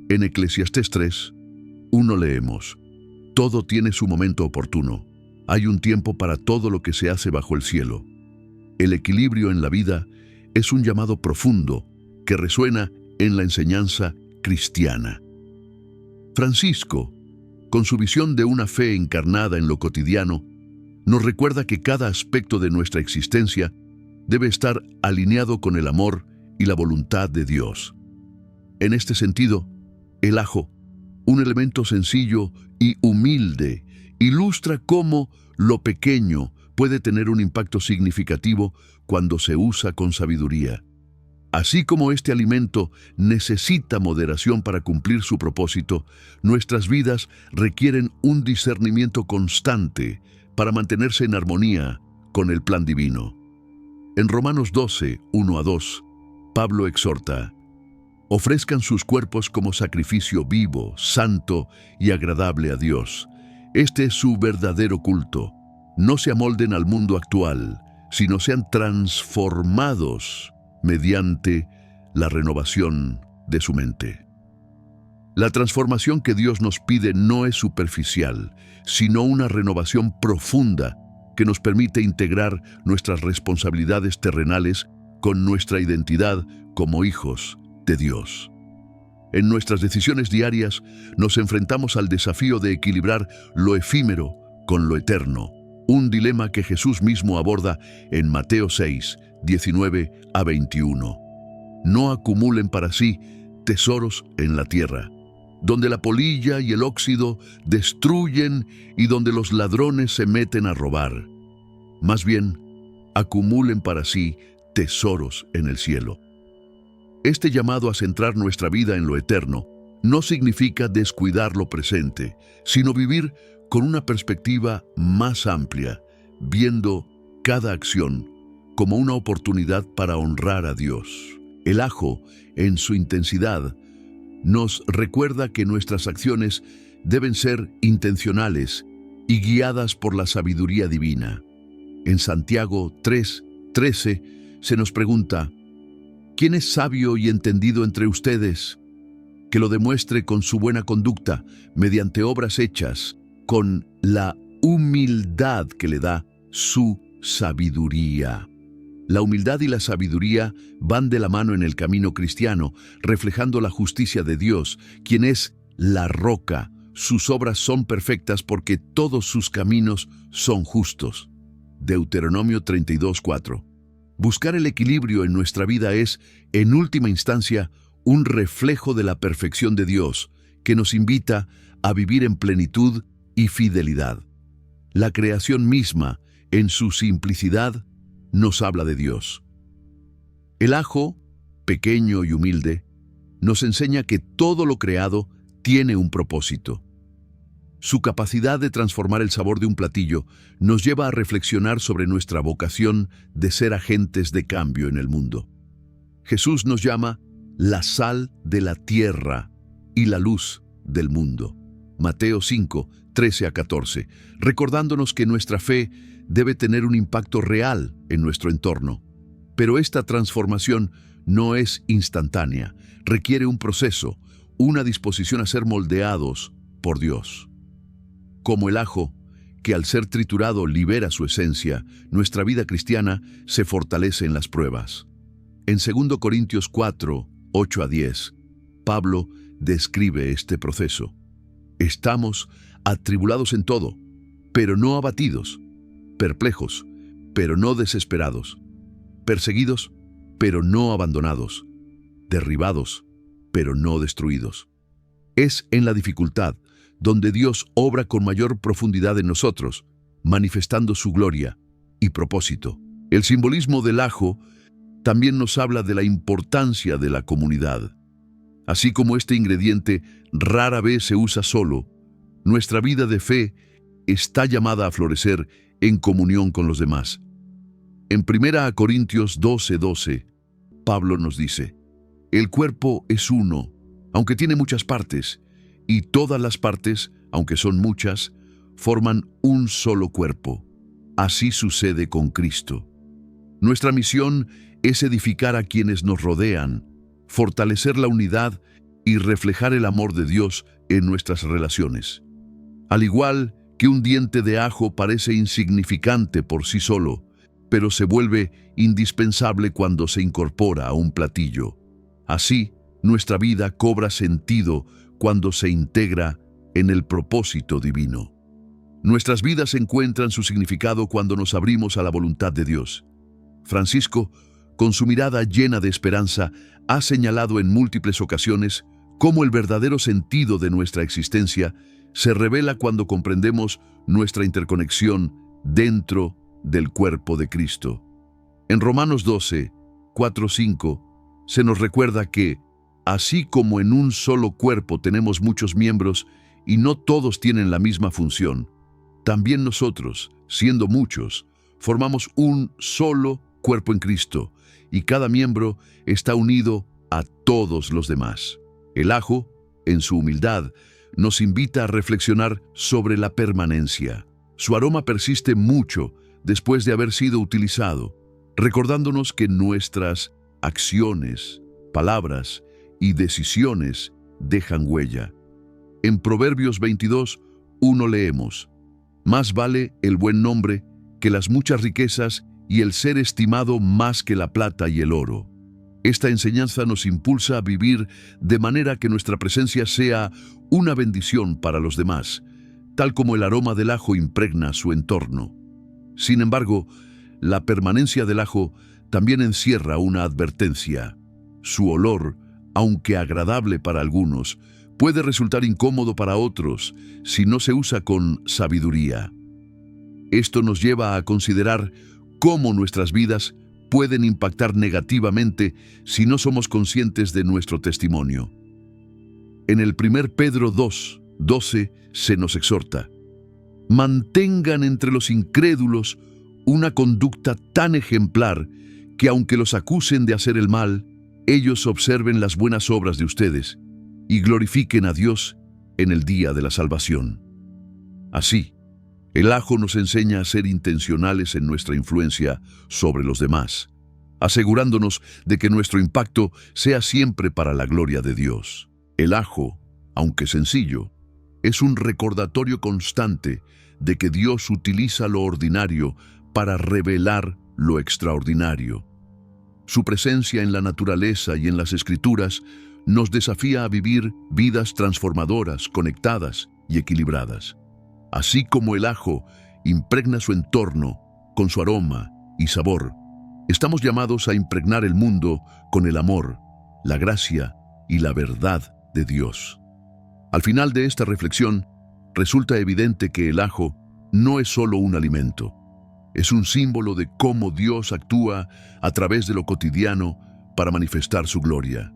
En Eclesiastés 3:1 leemos: todo tiene su momento oportuno, Hay un tiempo para todo lo que se hace bajo el cielo. El equilibrio en la vida es un llamado profundo que resuena en la enseñanza cristiana. Francisco, con su visión de una fe encarnada en lo cotidiano, nos recuerda que cada aspecto de nuestra existencia debe estar alineado con el amor y la voluntad de Dios. En este sentido, el ajo, un elemento sencillo y humilde, ilustra cómo lo pequeño puede tener un impacto significativo cuando se usa con sabiduría. Así como este alimento necesita moderación para cumplir su propósito, nuestras vidas requieren un discernimiento constante para mantenerse en armonía con el plan divino. En Romanos 12, 1-2, Pablo exhorta: ofrezcan sus cuerpos como sacrificio vivo, santo y agradable a Dios. Este es su verdadero culto. No se amolden al mundo actual, sino sean transformados mediante la renovación de su mente. La transformación que Dios nos pide no es superficial, sino una renovación profunda que nos permite integrar nuestras responsabilidades terrenales con nuestra identidad como hijos de Dios. En nuestras decisiones diarias nos enfrentamos al desafío de equilibrar lo efímero con lo eterno, un dilema que Jesús mismo aborda en Mateo 6, 19-21. No acumulen para sí tesoros en la tierra, donde la polilla y el óxido destruyen y donde los ladrones se meten a robar. Más bien, acumulen para sí tesoros en el cielo. Este llamado a centrar nuestra vida en lo eterno no significa descuidar lo presente, sino vivir con una perspectiva más amplia, viendo cada acción como una oportunidad para honrar a Dios. El ajo, en su intensidad, nos recuerda que nuestras acciones deben ser intencionales y guiadas por la sabiduría divina. En Santiago 3:13 se nos pregunta: ¿quién es sabio y entendido entre ustedes? Que lo demuestre con su buena conducta, mediante obras hechas, con la humildad que le da su sabiduría. La humildad y la sabiduría van de la mano en el camino cristiano, reflejando la justicia de Dios, quien es la roca. Sus obras son perfectas porque todos sus caminos son justos. Deuteronomio 32:4. Buscar el equilibrio en nuestra vida es, en última instancia, un reflejo de la perfección de Dios, que nos invita a vivir en plenitud y fidelidad. La creación misma, en su simplicidad, nos habla de Dios. El ajo, pequeño y humilde, nos enseña que todo lo creado tiene un propósito. Su capacidad de transformar el sabor de un platillo nos lleva a reflexionar sobre nuestra vocación de ser agentes de cambio en el mundo. Jesús nos llama la sal de la tierra y la luz del mundo. Mateo 5, 13-14, recordándonos que nuestra fe debe tener un impacto real en nuestro entorno. Pero esta transformación no es instantánea, requiere un proceso, una disposición a ser moldeados por Dios. Como el ajo, que al ser triturado libera su esencia, nuestra vida cristiana se fortalece en las pruebas. En 2 Corintios 4, 8-10, Pablo describe este proceso. Estamos atribulados en todo, pero no abatidos, perplejos, pero no desesperados, perseguidos, pero no abandonados, derribados, pero no destruidos. Es en la dificultad donde Dios obra con mayor profundidad en nosotros, manifestando su gloria y propósito. El simbolismo del ajo también nos habla de la importancia de la comunidad. Así como este ingrediente rara vez se usa solo, nuestra vida de fe está llamada a florecer en comunión con los demás. En 1 Corintios 12:12, Pablo nos dice: el cuerpo es uno, aunque tiene muchas partes, y todas las partes, aunque son muchas, forman un solo cuerpo. Así sucede con Cristo. Nuestra misión es edificar a quienes nos rodean, fortalecer la unidad y reflejar el amor de Dios en nuestras relaciones. Al igual que un diente de ajo parece insignificante por sí solo, pero se vuelve indispensable cuando se incorpora a un platillo. Así, nuestra vida cobra sentido cuando se integra en el propósito divino. Nuestras vidas encuentran su significado cuando nos abrimos a la voluntad de Dios. Francisco, con su mirada llena de esperanza, ha señalado en múltiples ocasiones cómo el verdadero sentido de nuestra existencia se revela cuando comprendemos nuestra interconexión dentro del cuerpo de Cristo. En Romanos 12, 4-5, se nos recuerda que, así como en un solo cuerpo tenemos muchos miembros y no todos tienen la misma función, también nosotros, siendo muchos, formamos un solo cuerpo en Cristo, y cada miembro está unido a todos los demás. El ajo, en su humildad, nos invita a reflexionar sobre la permanencia. Su aroma persiste mucho después de haber sido utilizado, recordándonos que nuestras acciones, palabras y decisiones dejan huella. En Proverbios 22:1 leemos: «Más vale el buen nombre que las muchas riquezas y el ser estimado más que la plata y el oro». Esta enseñanza nos impulsa a vivir de manera que nuestra presencia sea una bendición para los demás, tal como el aroma del ajo impregna su entorno. Sin embargo, la permanencia del ajo también encierra una advertencia. Su olor, aunque agradable para algunos, puede resultar incómodo para otros si no se usa con sabiduría. Esto nos lleva a considerar cómo nuestras vidas pueden impactar negativamente si no somos conscientes de nuestro testimonio. En el 1 Pedro 2:12 se nos exhorta: «Mantengan entre los incrédulos una conducta tan ejemplar que aunque los acusen de hacer el mal, ellos observen las buenas obras de ustedes y glorifiquen a Dios en el día de la salvación». Así, el ajo nos enseña a ser intencionales en nuestra influencia sobre los demás, asegurándonos de que nuestro impacto sea siempre para la gloria de Dios. El ajo, aunque sencillo, es un recordatorio constante de que Dios utiliza lo ordinario para revelar lo extraordinario. Su presencia en la naturaleza y en las Escrituras nos desafía a vivir vidas transformadoras, conectadas y equilibradas. Así como el ajo impregna su entorno con su aroma y sabor, estamos llamados a impregnar el mundo con el amor, la gracia y la verdad de Dios. Al final de esta reflexión, resulta evidente que el ajo no es solo un alimento. Es un símbolo de cómo Dios actúa a través de lo cotidiano para manifestar su gloria.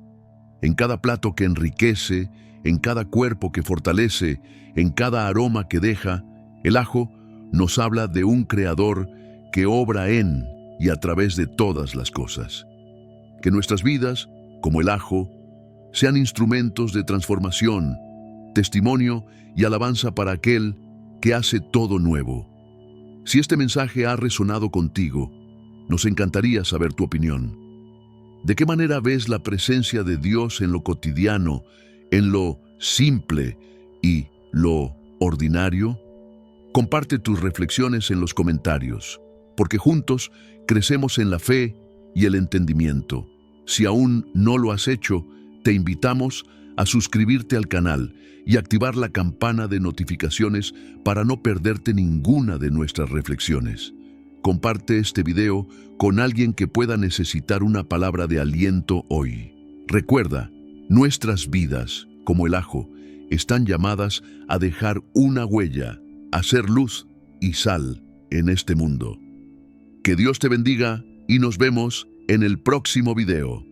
En cada plato que enriquece, en cada cuerpo que fortalece, en cada aroma que deja, el ajo nos habla de un creador que obra en y a través de todas las cosas. Que nuestras vidas, como el ajo, sean instrumentos de transformación, testimonio y alabanza para aquel que hace todo nuevo. Si este mensaje ha resonado contigo, nos encantaría saber tu opinión. ¿De qué manera ves la presencia de Dios en lo cotidiano, en lo simple y lo ordinario? Comparte tus reflexiones en los comentarios, porque juntos crecemos en la fe y el entendimiento. Si aún no lo has hecho, te invitamos a suscribirte al canal y activar la campana de notificaciones para no perderte ninguna de nuestras reflexiones. Comparte este video con alguien que pueda necesitar una palabra de aliento hoy. Recuerda, nuestras vidas, como el ajo, están llamadas a dejar una huella, a ser luz y sal en este mundo. Que Dios te bendiga y nos vemos en el próximo video.